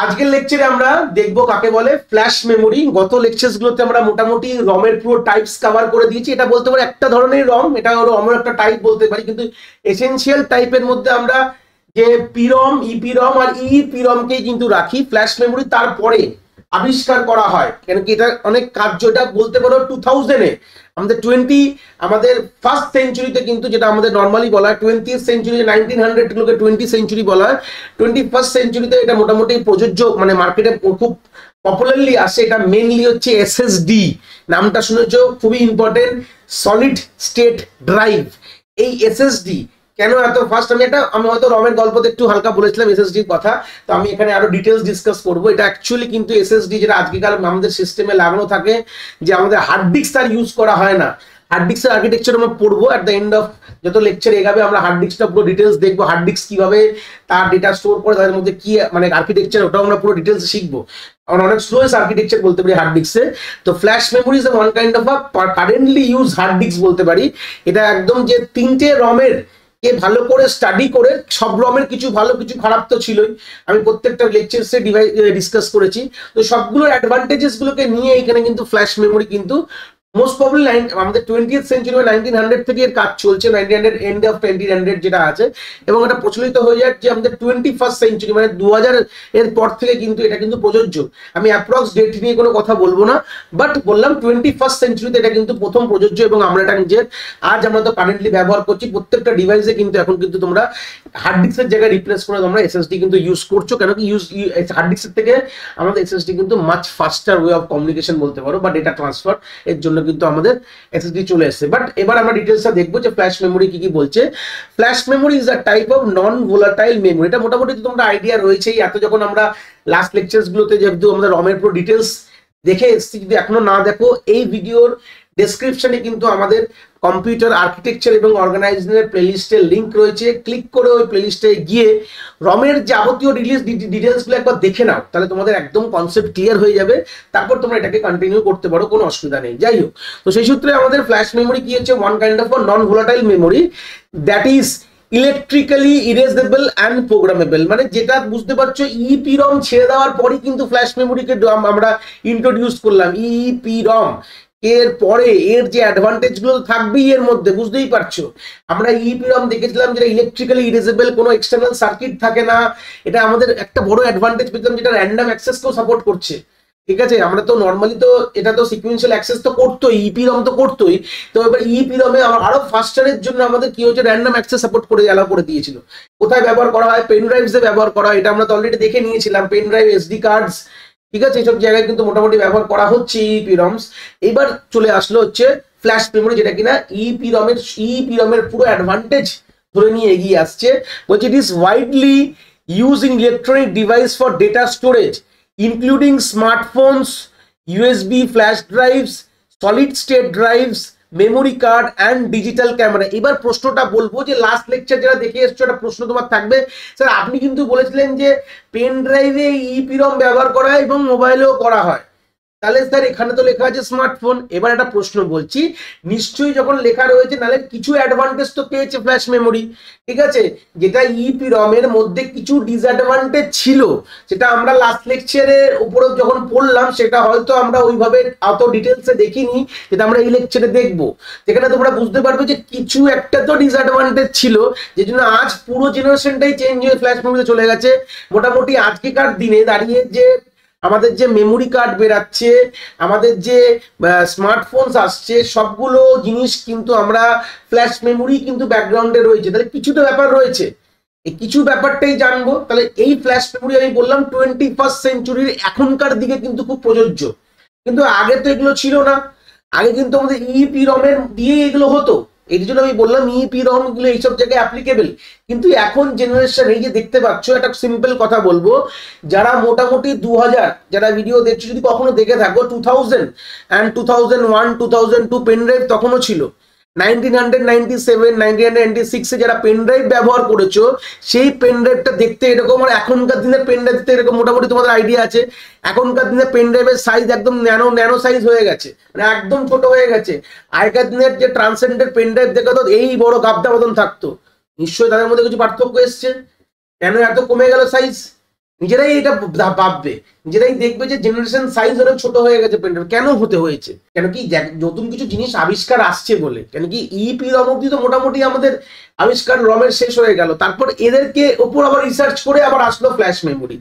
আজকের লেকচারে আমরা দেখবো কাকে বলে ফ্ল্যাশ মেমোরি। গত লেকচারস গুলোতে আমরা মোটামুটি রমের পুরো টাইপস কভার করে দিয়েছি। এটা বলতে পারি একটা ধরনের রম, এটা রমের একটা টাইপ বলতে পারি, কিন্তু এসেনশিয়াল টাইপের মধ্যে আমরা যে পিরম, ইপিরম আর ইপিরমকেই কিন্তু রাখি। ফ্ল্যাশ মেমোরি তারপরে আবিষ্কার করা হয়, কেন কি এটা অনেক কার্য, এটা বলতে পারো 2000-এ আমাদের ফার্স্ট সেঞ্চুরিতে, কিন্তু যেটা আমাদের নর্মালি বলা হয় 20th সেঞ্চুরি, 1900 গুলোকে 20th সেঞ্চুরি বলা হয়। 21st সেঞ্চুরিতে এটা মোটামুটি প্রযোজ্য, মানে মার্কেটে খুব পপুলারলি আসে। এটা মেইনলি হচ্ছে এসএসডি, নামটা শুনেছো, খুবই ইম্পর্টেন্ট, সলিড স্টেট ড্রাইভ। এই এসএসডি কেন এত ফাস্ট, আমি হয়তো রমের গল্পতে একটু হালকা বলেছিলাম এসএসডির কথা, তো আমি এখানে আরো ডিটেলস ডিসকাস করবো। এটা অ্যাকচুয়ালি কিন্তু এসএসডি যেটা আজকেকার আমাদের সিস্টেমে লাগানো থাকে, যে আমাদের হার্ড ডিস্ক আর ইউজ করা হয় না। হার্ড ডিস্কের আর্কিটেকচার আমরা পড়বো এট দ্য এন্ড অফ যত লেকচার এগাবে, আমরা হার্ড ডিস্কটা পুরো ডিটেলস দেখবো। হার্ড ডিস্ক কিভাবে তার ডেটা স্টোর করে, তাদের মধ্যে কি মানে আর্কিটেকচার, ওটাও আমরা পুরো ডিটেলস শিখবো। আমরা অনেক স্লোয়েস্ট আর্কিটেকচার বলতে পারি হার্ড ডিস্কে। তো flash memory is one kind of uh currently use hard disk বলতে পারি। এটা একদম যে তিনটে রমের কে ভালো করে স্টাডি করে, সব রমের কিছু ভালো কিছু খারাপ তো ছিলই, আমি প্রত্যেকটা লেকচারসে ডিসকাস করেছি। তো সবগুলোর অ্যাডভান্টেজেস গুলোকে নিয়ে এখানে কিন্তু ফ্ল্যাশ মেমোরি কিন্তু মোস্ট প্রবলি আমাদের 20th সেঞ্চুরি 1900 থেকে এর কাজ চলছে, 1900 এন্ড অফ 2000 যেটা আছে, এবং এটা প্রচলিত হয়ে যায় যে আমাদের 21st সেঞ্চুরি মানে 2000 এর পর থেকে কিন্তু এটা কিন্তু প্রযোজ্য। আমি অ্যাপ্রক্স ডেট নিয়ে কোনো কথা বলবো না, বাট বললাম 21st সেঞ্চুরিতে এটা কিন্তু প্রথম প্রযোজ্য, এবং আমরা এটা নিজের আজ আমরা তো কারেন্টলি ব্যবহার করছি প্রত্যেকটা ডিভাইসে। কিন্তু এখন কিন্তু তোমরা হার্ড ডিস্কের জায়গায় রিপ্লেস করে তোমরা এসএসডি কিন্তু ইউজ করছো, কেন কি হার্ড ডিস্কের থেকে আমাদের এসএসডি কিন্তু মাচ ফাস্টার ওয়ে অফ কমিউনিকেশন বলতে পারো, বা ডেটা ট্রান্সফার, এর জন্য কিন্তু আমাদের এসএসডি চলে এসেছে। বাট এবার আমরা ডিটেইলসটা দেখবো যে ফ্ল্যাশ মেমোরি কি কি বলছে। Flash memory is a type of non volatile memory. এটা মোটামুটি তোমরা আইডিয়া রয়েছেই, এত যখন আমরা লাস্ট লেকচারস গুলোতে যেহেতু আমরা রমের পুরো ডিটেইলস দেখে এসেছি, যদি এখনো না দেখো এই ভিডিওর ডেসক্রিপশনে কিন্তু আমাদের কম্পিউটার আর্কিটেকচার এবং অর্গানাইজেশনের প্লেলিস্টের লিংক রয়েছে। ক্লিক করে ওই প্লেলিস্টে গিয়ে রমের যাবতীয় ডিটেলসগুলো একবার দেখে নাও, তাহলে তোমাদের একদম কনসেপ্ট ক্লিয়ার হয়ে যাবে। তারপর তোমরা এটাকে কন্টিনিউ করতে পারো, কোনো অসুবিধা নেই। যাই হোক, তো সেই সূত্রে আমাদের ফ্ল্যাশ মেমোরি কি হচ্ছে, one kind of non volatile memory that is electrically erasable and programmable. মানে যেটা বুঝতে পারছো, ইপিরম ছেড়ে দেওয়ার পরই কিন্তু ফ্ল্যাশ মেমোরিকে আমরা ইন্ট্রোডিউস করলাম। ইপিরম এর পরে এর যে অ্যাডভান্টেজ গুলো থাকবেই এর মধ্যে, বুঝতেই পারছো। আমরা ইপিরম দেখেছিলাম যেটা ইলেকট্রিক্যালি ইরেজেবল, কোনো এক্সটার্নাল সার্কিট থাকে না। এটা আমাদের একটা বড় অ্যাডভান্টেজ পেতাম, যেটা র্যান্ডম অ্যাক্সেসকেও সাপোর্ট করছে। ঠিক আছে, আমরা তো নর্মালি তো এটা তো সিকুয়েন্সিয়াল অ্যাক্সেস তো করতোই, ইপিরম তো করতোই। তো এবার ইপিরমে আরো ফাস্টারের জন্য আমাদের কি হচ্ছে, র্যান্ডম অ্যাক্সেস সাপোর্ট করে অ্যালাউ করে দিয়েছিল। কোথায় ব্যবহার করা হয়, পেন ড্রাইভসে ব্যবহার করা হয়, এটা আমরা তো অলরেডি দেখে নিয়েছিলাম। পেন ড্রাইভ, এসডি কার্ডস, ঠিক আছে, এইসব জায়গায় কিন্তু মোটামুটি ব্যবহার করা হচ্ছে ইপিরমস। এবার চলে আসলো হচ্ছে ফ্ল্যাশ মেমোরি, যেটা কিনা ইপিরমের পুরো অ্যাডভান্টেজ ধরে নিয়ে এগিয়ে আসছে। বলছে it is widely use in electronic device for data storage including smartphones, USB flash drives, solid state drives, memory card and digital camera. এবার প্রশ্নটা বলবো যে লাস্ট লেকচার যারা দেখে এসছো, একটা প্রশ্ন তোমার থাকবে, স্যার আপনি কিন্তু বলেছিলেন যে পেন ড্রাইভে ইপিরম ব্যবহার করা হয় এবং মোবাইলেও করা হয়, তাহলে স্যার এখানে তো লেখা আছে স্মার্টফোন। এবার একটা প্রশ্ন বলছি, নিশ্চয়ই যখন লেখা রয়েছে নাহলে কিছু অ্যাডভান্টেজ তো পেয়েছে ফ্ল্যাশ মেমোরি, ঠিক আছে, যেটা ইপিরমের মধ্যে কিছু ডিসঅ্যাডভান্টেজ ছিল, সেটা আমরা লাস্ট লেকচারের উপরে যখন পড়লাম, সেটা হয়তো আমরা ওইভাবে অত ডিটেলসে দেখিনি, যেটা আমরা এই লেকচারে দেখবো। যেখানে তোমরা বুঝতে পারবে যে কিছু একটা তো ডিসঅ্যাডভান্টেজ ছিল, যে জন্য আজ পুরো জেনারেশনটাই চেঞ্জ হয়ে ফ্ল্যাশ মেমোরিতে চলে গেছে। মোটামুটি আজকেকার দিনে দাঁড়িয়ে যে আমাদের যে মেমোরি কার্ড বেরাচ্ছে, আমাদের যে স্মার্টফোনস আসছে, সবগুলো জিনিস কিন্তু আমরা ফ্ল্যাশ মেমোরি কিন্তু ব্যাকগ্রাউন্ডে রয়েছে। তাহলে কিছু তো ব্যাপার রয়েছে, এই কিছু ব্যাপারটাই জানবো। তাহলে এই ফ্ল্যাশ মেমোরি আমি বললাম 21st সেঞ্চুরির এখনকার দিকে কিন্তু খুব প্রযোজ্য, কিন্তু আগে তো এগুলো ছিল না। আগে কিন্তু আমাদের ইপিরমের দিয়ে এগুলো হতো, এই জন্য আমি বললাম ইপিরম গুলো এইসব জায়গায় অ্যাপ্লিকেবল। কিন্তু এখন জেনারেশন, এই যে দেখতে পাচ্ছ, একটা সিম্পল কথা বলবো, যারা মোটামুটি 2000 যারা ভিডিও দেখছো, যদি কখনো দেখে থাকো 2000 and 2001 2002 পেন ড্রাইভ তখনও ছিল। 1997 1996 যারা পেন ড্রাইভ ব্যবহার করেছো, সেই পেন ড্রাইভটা দেখতে এরকম, আর এখনকার দিনের পেন ড্রাইভ দেখতে এরকম মোটামুটি তোমাদের আইডিয়া আছে। এখনকার দিনের পেন ড্রাইভের সাইজ একদম ন্যানো সাইজ হয়ে গেছে, মানে একদম ছোট হয়ে গেছে। আগেকার দিনের যে ট্রান্সেন্ডেন্ট পেন ড্রাইভ দেখা তো এই বড় গাবদা মতন থাকতো, নিশ্চয়ই তাদের মধ্যে কিছু পার্থক্য এসছে। কেন এত কমে গেল সাইজ? নিজেরাই এটা ভাববে, নিজেরাই দেখবে যে জেনারেশন সাইজ অনেক ছোট হয়ে গেছে পেনড্রাইভ। কেন হতে হয়েছে? কেন কি নতুন কিছু জিনিস আবিষ্কার আসছে বলে। কেন কি ইপি রম অব্দি তো মোটামুটি আমাদের আবিষ্কার রমের শেষ হয়ে গেল, তারপর এদেরকে ওপর আবার রিসার্চ করে আবার আসলো ফ্ল্যাশ মেমোরি।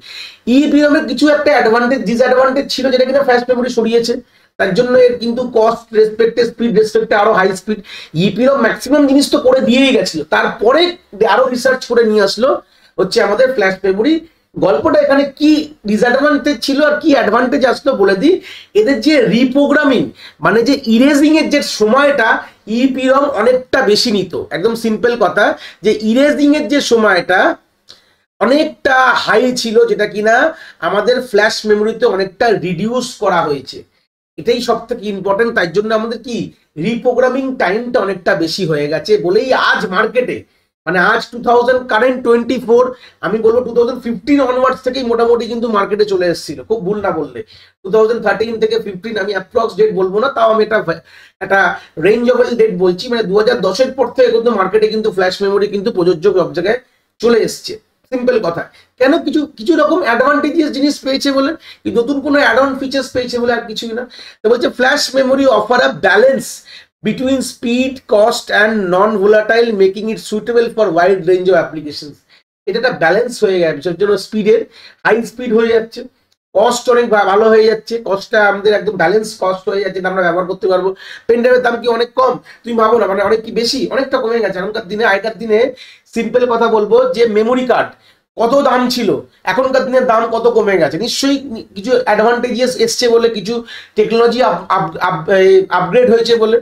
ইপি রমের কিছু একটা অ্যাডভান্টেজ ডিসঅ্যাডভান্টেজ ছিল যেটা কিনা ফ্ল্যাশ মেমোরি সরিয়েছে, তার জন্য এর কিন্তু কস্ট রেসপেক্টে স্পিড রেসপেক্টে আরো হাই স্পিড। ইপির ম্যাক্সিমাম জিনিস তো করে দিয়েই গেছিল, তারপরে আরো রিসার্চ করে নিয়ে আসলো হচ্ছে আমাদের ফ্ল্যাশ মেমোরি। গল্পটা এখানে কি ডিসঅ্যাডভান্টেজ ছিল আর কি অ্যাডভান্টেজ আসলো বলে দিই। এদের যে রিপ্রোগ্রামিং মানে যে ইরেজিং এর যে সময়টা ইপিরম অনেকটা বেশি নিত। একদম সিম্পল কথা, যে ইরেজিং এর যে সময়টা অনেকটা হাই ছিল, যেটা কিনা আমাদের ফ্ল্যাশ মেমোরিতে অনেকটা রিডিউস করা হয়েছে। এটাই সব থেকে ইম্পর্টেন্ট। তাই জন্য আমাদের কি রিপ্রোগ্রামিং টাইমটা অনেকটা বেশি হয়ে গেছে বলেই আজ মার্কেটে মানে আজ 2000 কারেন্ট 24, আমি বলবো 2015 অনওয়ার্ডস থেকেই মোটামুটি কিন্তু মার্কেটে চলে এসেছিল, খুব ভুল না বললে 2013 থেকে 15, আমি অ্যাপ্রক্স ডেট বলবো না, তাও আমি একটা রেঞ্জেবল ডেট বলছি। মানে 2010-এর পর থেকে কিন্তু মার্কেটে কিন্তু ফ্ল্যাশ মেমোরি কিন্তু প্রযোজ্য সব জায়গায় চলে এসছে। সিম্পল কথা, কেন কিছু কিছু রকম অ্যাডভান্টেজিয়াস জিনিস পেয়েছে বলে, নতুন কোনো অ্যাড অন ফিচার্স পেয়েছে বলে, আর কিছুই না। তো বলছে flash memory offer a balance between speed, cost and non-volatile, making it suitable for wide range of applications. এটা একটা ব্যালেন্স হয়ে গেছে, জন্য স্পিডের হাই স্পিড হয়ে যাচ্ছে, কস্ট অনেক ভালো হয়ে যাচ্ছে, কস্টটা আমাদের একদম ব্যালেন্স কস্ট হয়ে যাচ্ছে, আমরা ব্যবহার করতে পারবো। পেনড্রাইভের দাম কি অনেক কম? তুমি ভাবো না, মানে অনেক কি বেশি? অনেকটা কমে গেছে এখনকার দিনে। আগেকার দিনে সিম্পল কথা বলবো যে মেমোরি কার্ড কত দাম ছিল, এখনকার দিনের দাম কত কমে গেছে। নিশ্চয়ই কিছু অ্যাডভান্টেজেস এসছে বলে, কিছু টেকনোলজি আপগ্রেড হয়েছে বলে,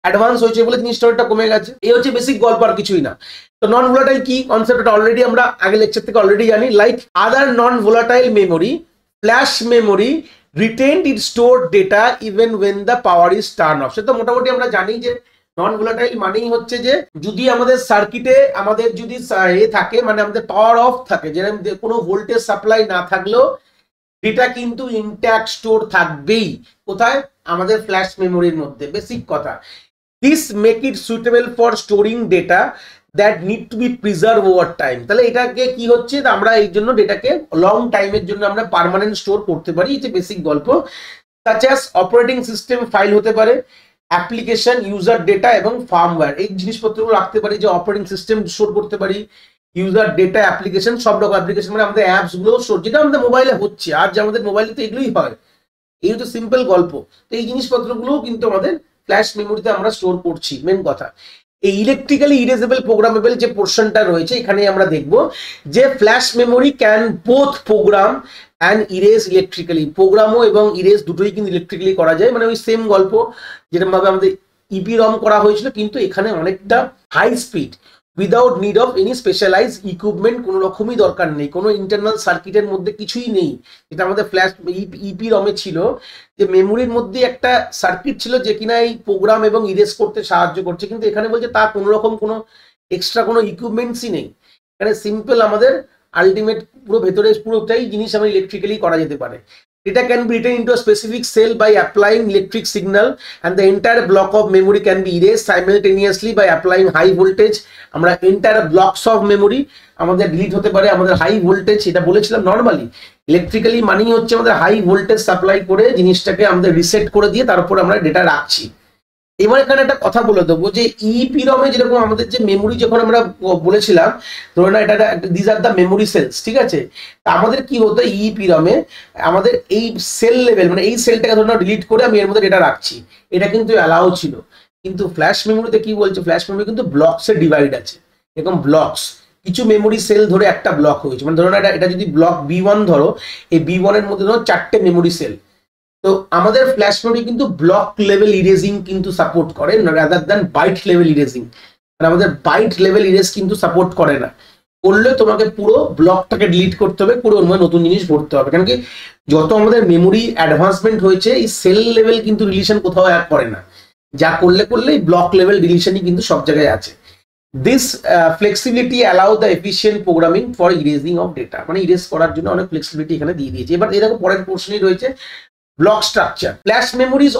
অ্যাডভান্স হয়েছে বলে জিনিসটা একটা কমে গেছে। এই হচ্ছে বেসিক গল্প, আর কিছুই না। তো নন ভোলাটাইল কি কনসেপ্টটা অলরেডি আমরা আগে লেকচার থেকে অলরেডি জানি। Like other non volatile memory, flash memory retained it stored data even when the power is turn off. সেটা মোটামুটি আমরা জানি যে নন ভোলাটাইল মানেই হচ্ছে যে যদি আমাদের সার্কিটে আমাদের যদি থাকে, মানে আমাদের পাওয়ার অফ থাকে, যেরকম কোনো ভোল্টেজ সাপ্লাই না থাকলেও ডেটা কিন্তু ইনট্যাক্ট স্টোর থাকবেই। কোথায়? আমাদের ফ্ল্যাশ মেমোরির মধ্যে। বেসিক কথা, this make it suitable for storing data that need to be preserve over time. তাহলে এটাকে কি হচ্ছে, আমরা এই জন্য ডেটাকে লং টাইমের জন্য আমরা পার্মানেন্ট স্টোর করতে পারি। এই যে বেসিক গল্প। Such as operating system file হতে পারে, অ্যাপ্লিকেশন, ইউজার ডেটা এবং ফার্মওয়্যার, এই জিনিসপত্রগুলো রাখতে পারি। যে অপারেটিং সিস্টেম স্টোর করতে পারি, ইউজার ডেটা, অ্যাপ্লিকেশন, সব রকম অ্যাপ্লিকেশন মানে আমাদের অ্যাপস গুলো স্টোর, যেটা আমাদের মোবাইলে হচ্ছে। আর যে আমাদের মোবাইলে তো এগুলোই হয়। এই হচ্ছে সিম্পল গল্প। তো এই জিনিসপত্রগুলোও কিন্তু আমাদের ফ্ল্যাশ মেমোরিতে আমরা স্টোর করছি। মেন কথা, এই ইলেকট্রিক্যালি ইরেজেবল প্রোগ্রামেবল যে পোর্শনটা রয়েছে, এখানে আমরা দেখব যে flash memory can both program and erase electrically. প্রোগ্রামও এবং ইরেজ দুটোই কিন্তু ইলেকট্রিক্যালি করা যায়। মানে ওই সেম গল্প যেরকম ভাবে আমাদের ইপি রম করা হয়েছিল, কিন্তু এখানে অনেকটা high speed without need of any specialize equipment, কোনো রকমই দরকার নেই, কোনো ইন্টারনাল সার্কিটের মধ্যে কিছুই নেই। যেটা আমাদের ফ্ল্যাশ ইপি রমে ছিল, যে মেমোরির মধ্যে একটা সার্কিট ছিল যে কিনা এই প্রোগ্রাম এবং ইরেজ করতে সাহায্য করছে, কিন্তু এখানে বলছে তার কোনো রকম কোনো এক্সট্রা কোনো ইকুইপমেন্টসই নেই। এখানে সিম্পল আমাদের আলটিমেট পুরো ভেতরে পুরোটাই জিনিস আমরা ইলেকট্রিক্যালি করা যেতে পারে। Data can be written into a specific cell by applying electric signal, and the entire block of memory can be erased simultaneously by applying high voltage. আমরা entire blocks of memory আমাদের delete হতে পারে। আমাদের high voltage, এটা বলেছিলাম normally electrically মানেই হচ্ছে আমাদের হাই ভোল্টেজ সাপ্লাই করে জিনিসটাকে আমাদের রিসেট করে দিয়ে তারপর আমরা ডেটা রাখছি। এবার এখানে একটা কথা বলে দেবো যে ইপি রমে যেরকম আমাদের যে মেমোরি যখন আমরা বলেছিলাম, ধরো না এটা this are the memory cells, ঠিক আছে। তা আমাদের কি হতো ইপি রমে, আমাদের এই সেল লেভেল মানে এই সেলটাকে ধরো না ডিলিট করে আমি এর মধ্যে ডেটা রাখছি, এটা কিন্তু অ্যালাউ ছিল। কিন্তু ফ্ল্যাশ মেমোরিতে কি বলছে, ফ্ল্যাশ মেমোরি কিন্তু ব্লকসে ডিভাইড আছে। এরকম ব্লকস, কিছু মেমোরি সেল ধরে একটা ব্লক হয়েছে, মানে ধরো না এটা যদি ব্লক B1 ধরো, এই B1 এর মধ্যে ধরো 4টে মেমোরি সেল। তো আমাদের ফ্ল্যাশ মেমোরি কিন্তু ব্লক লেভেল ইরেজিং কিন্তু সাপোর্ট করে rather than byte level erasing. মানে আমাদের বাইট লেভেল ইরেজ কিন্তু সাপোর্ট করে না। করলে তোমাকে পুরো ব্লকটাকে ডিলিট করতে হবে, পুরো নতুন জিনিস ভরতে হবে। কারণ কি যত আমাদের মেমোরি অ্যাডভান্সমেন্ট হয়েছে, এই সেল লেভেল কিন্তু ডিলিশন কোথাও করে না। যা করলেই ব্লক লেভেল ডিলিশনই কিন্তু সব জায়গায় আছে। This flexibility allow the efficient programming for erasing of data. মানে ইরেজ করার জন্য অনেক ফ্লেক্সিবিলিটি এখানে দিয়ে দিয়েছে। এবার এরকম পরের পোর্শনই রয়েছে block structure. Flash memory is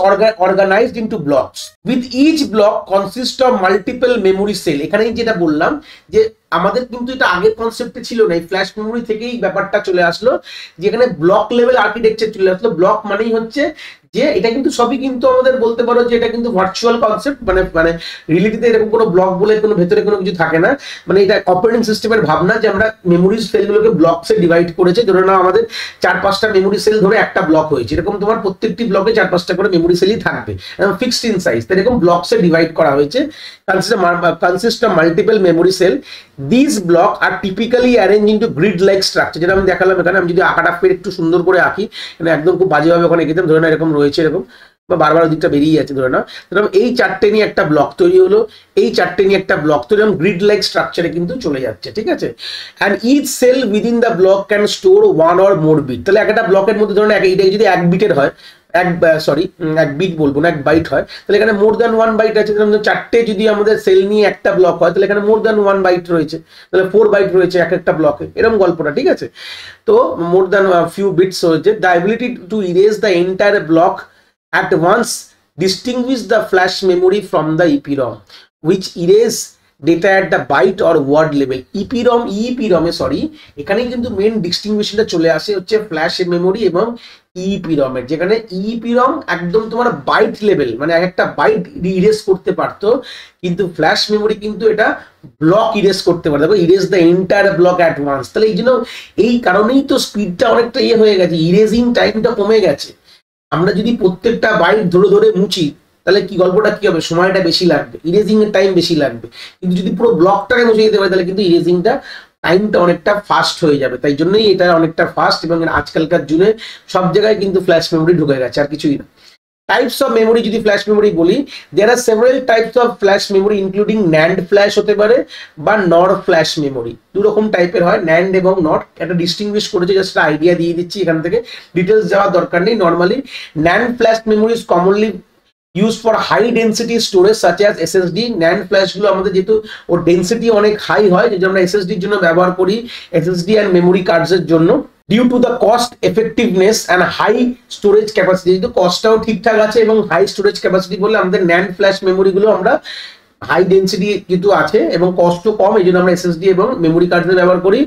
organized into blocks. With each block consists of multiple memory cell. এখানেই যেটা বললাম যে আমাদের কিন্তু এটা আগের কনসেপ্টে ছিল না, এই ফ্ল্যাশ মেমোরি থেকেই ব্যাপারটা চলে আসলো, যেখানে ব্লক লেভেল আর্কিটেকচার চলে আসলো। ব্লক মানেই হচ্ছে যে এটা কিন্তু সবই কিন্তু আমাদের বলতে পারো যে এটা কিন্তু ভার্চুয়াল কনসেপ্ট, মানে মানে রিয়েলিটিতে এরকম কোনো ব্লক বলে কোনো ভেতরে কোনো কিছু থাকে না। মানে এটা অপারেটিং সিস্টেমের ভাবনা যে আমরা মেমোরি সেলগুলোকে ব্লকসে ডিভাইড করেছে। ধরে নাও আমাদের 4-5টা মেমোরি সেল ধরে একটা ব্লক হয়েছে, এরকম তোমার প্রত্যেকটি ব্লকে 4-5টা করে মেমোরি সেলই থাকবে, ফিক্সড ইন সাইজ। এরকম ব্লকসে ডিভাইড করা হয়েছে, consist of multiple memory cell. This block are typically arrange into grid like structure, যেটা আমি দেখালাম এখানে। আমি যদি আঁকাটা ফের একটু সুন্দর করে আঁকি, মানে একদম খুব বাজেভাবে ওখানে এঁকেতাম, ধরে না এরকম রয়েছে এরকম, বা বারবার ওদিকটা বেরিয়ে যাচ্ছে ধরে না, এই 4টে নিয়ে একটা ব্লক তৈরি হলো, এই 4টে নিয়ে একটা ব্লক তৈরি, গ্রিড লাইক স্ট্রাকচারে কিন্তু চলে যাচ্ছে, ঠিক আছে। And each cell within the block can store 1 or more bit. তাহলে একটা ব্লকের মধ্যে ধরুন এইটা যদি 1 বিটের হয়, এক বিট বলবো না, 1 বাইট হয়, তাহলে এখানে মোর দ্যান 1 বাইট আছে। 4টে যদি আমাদের সেল নিয়ে একটা ব্লক হয়, তাহলে এখানে মোর দ্যান 1 বাইট রয়েছে, তাহলে 4 বাইট রয়েছে এক একটা ব্লকে, এরকম গল্পটা, ঠিক আছে। তো মোর দ্যান ফিউ বিটস হয়েছে। The ability to erase the entire block at once distinguish the flash memory from the EPROM, which erase data at the byte or word level. EEPROM এখানেই কিন্তু মেন ডিস্টিংগুইশনটা চলে আসে হচ্ছে flash memory এবং EEPROM এর, যেখানে EEPROM একদম তোমার বাইট লেভেল, মানে এক একটা বাইট ইরেজ করতে পারতো, কিন্তু ফ্ল্যাশ মেমোরি কিন্তু এটা ব্লক ইরেজ করতে পারে। দেখো, erase the entire block at once. তাহলে এই জন্য এই কারণেই তো স্পিডটা অনেকটা হয়ে গেছে, ইরেজিং টাইমটা কমে গেছে। আমরা যদি প্রত্যেকটা বাইট ধরে ধরে মুছি, তাহলে কি গল্পটা কি হবে, সময়টা বেশি লাগবে, ইরেজিং এর টাইম বেশি লাগবে। কিন্তু যদি পুরো ব্লকটাকে মুছে দিতে পারে, তাহলে কিন্তু ইরেজিংটা টাইমটা অনেকটা ফাস্ট হয়ে যাবে। তাই জন্যই এটা অনেকটা ফাস্ট, এবং আজকালকার যুগে সব জায়গায় কিন্তু ফ্ল্যাশ মেমোরি ঢুকে গেছে, আর কিছুই না। টাইপস অফ মেমোরি যদি ফ্ল্যাশ মেমোরি বলি, there are several types of flash memory including NAND flash হতে পারে বা নর ফ্ল্যাশ মেমোরি। দুরকম টাইপের হয়, ন্যান্ড এবং নট। একটা ডিস্টিংগুইশ করেছে, জাস্ট আইডিয়া দিয়ে দিচ্ছি, এখান থেকে ডিটেলস যাওয়ার দরকার নেই। Normally NAND flash memory is commonly used for high density storage such as SSD. NAND flash গুলো আমাদের যেহেতু ওর ডেন্সিটি অনেক হাই হয়, যেটা আমরা SSD এর জন্য ব্যবহার করি, SSD এন্ড মেমোরি কার্ডস এর জন্য। Due to the cost effectiveness and high storage capacity, যেহেতু কস্টটাও ঠিকঠাক আছে এবং হাই স্টোরেজ ক্যাপাসিটি বলে আমাদের NAND ফ্ল্যাশ মেমোরি গুলো আমরা হাই ডেন্সিটি যেহেতু আছে এবং কষ্ট কম, এই জন্য আমরা SSD এবং মেমোরি কার্ড ব্যবহার করি।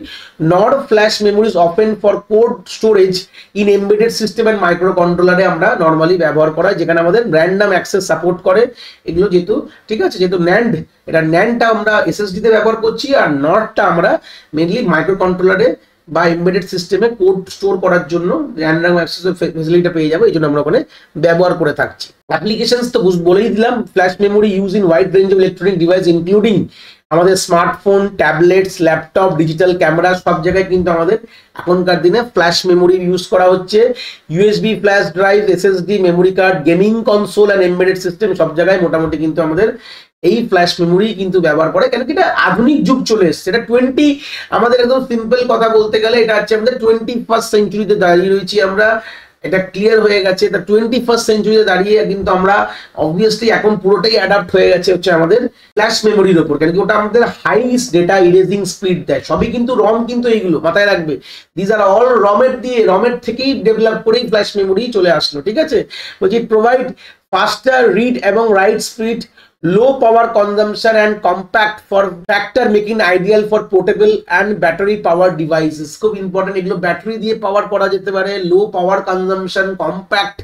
NOR flash memories often for code storage in embedded system and micro কন্ট্রোলারে আমরা নর্মালি ব্যবহার করা, যেখানে আমাদের র্যান্ডম অ্যাক্সেস সাপোর্ট করে এগুলো, যেহেতু ঠিক আছে। যেহেতু ন্যান্ড, এটা ন্যান্ডটা আমরা SSD তে ব্যবহার করছি, আর নটটা আমরা মেনলি মাইক্রো কন্ট্রোলারে বা এমবেডেড সিস্টেমে কোড স্টোর করার জন্য র্যান্ডম অ্যাক্সেস ফ্যাসিলিটি পেয়ে যাবো, এই জন্য আমরা ওখানে ব্যবহার করে থাকছি। অ্যাপ্লিকেশনস তো বলেই দিলাম, flash memory use in wide range of electronic device including আমাদের smartphone, tablets, laptop, digital camera, সব জায়গায় কিন্তু আমাদের এখনকার দিনে ফ্ল্যাশ মেমোরি ইউজ করা হচ্ছে। USB flash drive, SSD, memory card, gaming console and embedded system, সব জায়গায় মোটামুটি কিন্তু আমাদের এই ফ্ল্যাশ মেমোরি কিন্তু ব্যবহার করে। কেন কি, এটা আধুনিক যুগ চলে এসছে। এটা আমাদের একদম সিম্পল কথা বলতে গেলে এটা হচ্ছে আমাদের 21st সেঞ্চুরিতে দাঁড়িয়ে রয়েছি আমরা, এটা ক্লিয়ার হয়ে গেছে। তা 21st সেঞ্চুরিতে দাঁড়িয়ে কিন্তু আমরা অবভিয়াসলি এখন পুরোটাই অ্যাডাপ্ট হয়ে গেছে হচ্ছে আমাদের ফ্ল্যাশ মেমোরির ওপর। কেন কি, ওটা আমাদের হাইস্ট ডেটা ইরেজিং স্পিড দেয়। সবই কিন্তু রম, কিন্তু এইগুলো মাথায় রাখবে, দিস আর অল রমের থেকেই ডেভেলপ করেই ফ্ল্যাশ মেমোরি চলে আসলো, ঠিক আছে। বলছি প্রোভাইড ফাস্টার রিড এবং right speed, low power consumption and compact for factor making ideal for portable and battery power devices. খুব ইম্পর্টেন্ট, এগুলো ব্যাটারি দিয়ে পাওয়ার করা যেতে পারে, লো পাওয়ার কনজাম্পশন, কম্প্যাক্ট,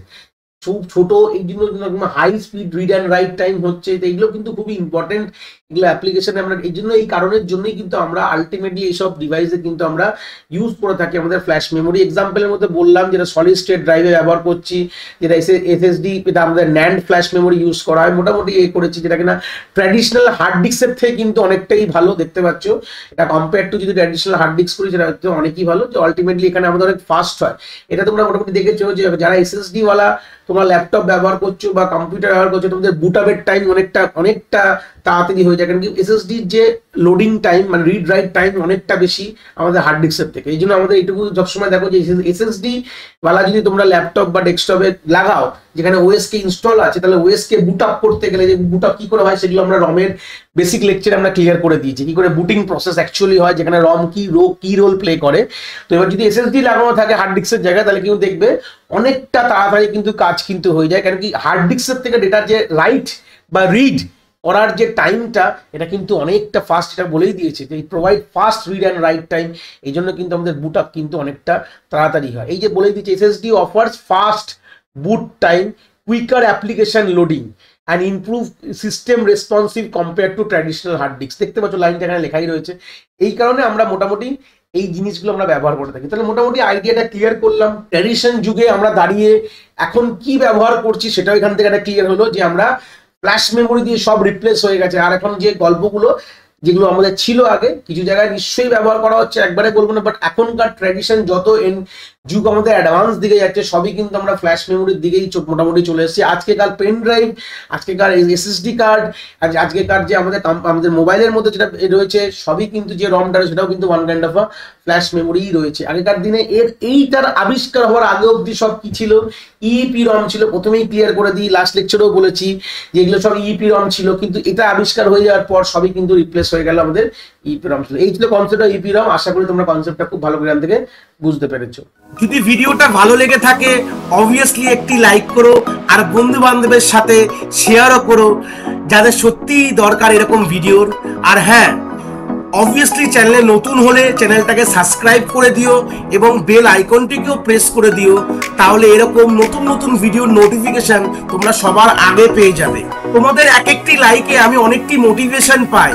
খুব ছোট, এই জন্য high speed read and write time হচ্ছে। এগুলো কিন্তু খুবই ইম্পর্টেন্ট, এগুলো অ্যাপ্লিকেশনে আমরা এই জন্য, এই কারণের জন্যই কিন্তু আমরা আলটিমেটলি এইসব ডিভাইসে কিন্তু আমরা ইউজ করে থাকি আমাদের ফ্ল্যাশ মেমোরি। এক্সাম্পলের মধ্যে বললাম যেটা সলিড স্টেট ড্রাইভে ব্যবহার করছি, যেটা SSD, এটা আমাদের ন্যান্ড ফ্ল্যাশ মেমোরি ইউজ করা হয়, মোটামুটি করেছি, যেটা কিনা ট্র্যাডিশনাল হার্ড ডিস্কের থেকে কিন্তু অনেকটাই ভালো, দেখতে পাচ্ছ এটা কম্পেয়ার টু যদি ট্র্যাডিশনাল হার্ড ডিস্ক করি, সেটা হচ্ছে অনেকই ভালো, যে আলটিমেটলি এখানে আমাদের অনেক ফাস্ট হয়। এটা তোমরা মোটামুটি দেখেছো যে যারা SSD ওয়ালা তোমরা ল্যাপটপ ব্যবহার করছো বা কম্পিউটার ব্যবহার করছো, তোমাদের বুট আপের টাইম অনেকটা তাড়াতাড়ি হয়ে যায়। কারণ কি, SSDর যে লোডিং টাইম মানে রিড রাইট টাইম অনেকটা বেশি আমাদের হার্ড ডিস্কের থেকে। এই জন্য আমাদের এইটুকু সবসময় দেখো যে SSD ওয়ালা যদি তোমরা ল্যাপটপ বা ডেস্কটপে লাগাও যেখানে OS কে ইনস্টল আছে, তাহলে OS কে বুট আপ করতে গেলে যে বুট আপ কি করে হয়, সেগুলো আমরা রমের বেসিক লেকচারে আমরা ক্লিয়ার করে দিয়েছি, কি করে বুটিং প্রসেস অ্যাকচুয়ালি হয়, যেখানে রম কি রোল প্লে করে। তো এবার যদি SSD লাগানো থাকে হার্ড ডিস্কের জায়গায়, তাহলে কিন্তু দেখবে অনেকটা তাড়াতাড়ি কিন্তু কাজ কিন্তু হয়ে যায়। কারণ কি, হার্ড ডিস্কের থেকে ডেটার যে রাইট বা রিড করার যে টাইমটা এটা কিন্তু অনেকটা ফাস্ট, এটা বলেই দিয়েছে যে provide fast read and write time, এই জন্য কিন্তু আমাদের বুট আপ কিন্তু অনেকটা তাড়াতাড়ি হয়। এই যে বলেই দিয়েছে SSD offers fast boot time, quicker application loading and improve system responsive compare to traditional hard disk. দেখতে পাচ্ছ লাইনটা এখানে লেখাই রয়েছে। এই কারণে আমরা মোটামুটি এই জিনিসগুলো আমরা ব্যবহার করে থাকি। তাহলে মোটামুটি আইডিয়াটা ক্লিয়ার করলাম। ট্র্যাডিশন যুগে আমরা দাঁড়িয়ে এখন কি ব্যবহার করছি সেটাও এখান থেকে একটা ক্লিয়ার হলো যে আমরা ফ্ল্যাশ মেমোরি দিয়ে সব রিপ্লেস হয়ে গেছে। আর এখন যে গল্পগুলো যেগুলো আমাদের ছিল আগে কিছু জায়গায় নিশ্চয়ই ব্যবহার করা হচ্ছে, একবারে বলবো না, বাট এখনকার ট্র্যাডিশন যত যুগ আমাদের অ্যাডভান্স দিকে যাচ্ছে সবই কিন্তু আমরা ফ্ল্যাশ মেমোরির দিকেই মোটামুটি চলে এসেছি। আজকেকার পেন ড্রাইভ, আজকেকার এসএসডি কার্ড, আজকেকার যে আমাদের মোবাইলের মধ্যে যেটা রয়েছে সবই কিন্তু যে রমটা সেটাও কিন্তু one kind of a flash মেমোরিই রয়েছে। আগেকার দিনে এইটার আবিষ্কার হওয়ার আগে অবধি সব কি ছিল, ইপি রম ছিল। প্রথমেই ক্লিয়ার করে দিই, লাস্ট লেকচারেও বলেছি যে এগুলো সব ইপি রম ছিল, কিন্তু এটা আবিষ্কার হয়ে যাওয়ার পর সবই কিন্তু রিপ্লেস হয়ে গেল আমাদের ইপি রম ছিল। এই ছিল কনসেপ্ট অফ ইপি রম। আশা করি তোমরা কনসেপ্টটা খুব ভালো করে এখান থেকে বুঝতে পেরেছো। যদি ভিডিওটা ভালো লেগে থাকে অবভিয়াসলি একটি লাইক করো, আর বন্ধু বান্ধবের সাথে শেয়ারও করো যাদের সত্যিই দরকার এরকম ভিডিওর। আর হ্যাঁ, অবভিয়াসলি চ্যানেলে নতুন হলে চ্যানেলটাকে সাবস্ক্রাইব করে দিও এবং বেল আইকনটিকেও প্রেস করে দিও, তাহলে এরকম নতুন নতুন ভিডিওর নোটিফিকেশন তোমরা সবার আগে পেয়ে যাবে। তোমাদের এক একটি লাইকে আমি অনেকটি মোটিভেশন পাই,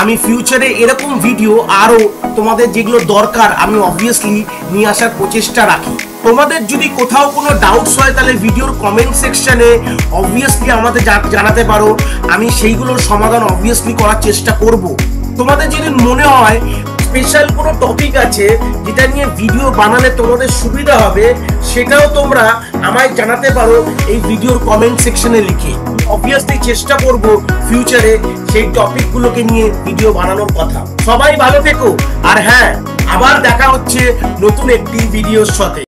আমি ফিউচারে এরকম ভিডিও আরো তোমাদের যেগুলো দরকার আমি অবভিয়াসলি নিয়ে আসার প্রচেষ্টা রাখি। তোমাদের যদি কোথাও কোনো ডাউটস হয় তাহলে ভিডিওর কমেন্ট সেকশনে অবভিয়াসলি আমাদের জানাতে পারো, আমি সেইগুলোর সমাধান অবভিয়াসলি করার চেষ্টা করব। তোমাদের যদি মনে হয় স্পেশাল কোনো টপিক আছে যেটা নিয়ে ভিডিও বানালে তোমাদের সুবিধা হবে, সেটাও তোমরা আমায় জানাতে পারো এই ভিডিওর কমেন্ট সেকশনে লিখে। অবভিয়াসলি চেষ্টা করব ফিউচারে সেই টপিকগুলোকে নিয়ে ভিডিও বানানোর কথা। সবাই ভালো থেকো, আর হ্যাঁ, আবার দেখা হচ্ছে নতুন একটি ভিডিওর সাথে।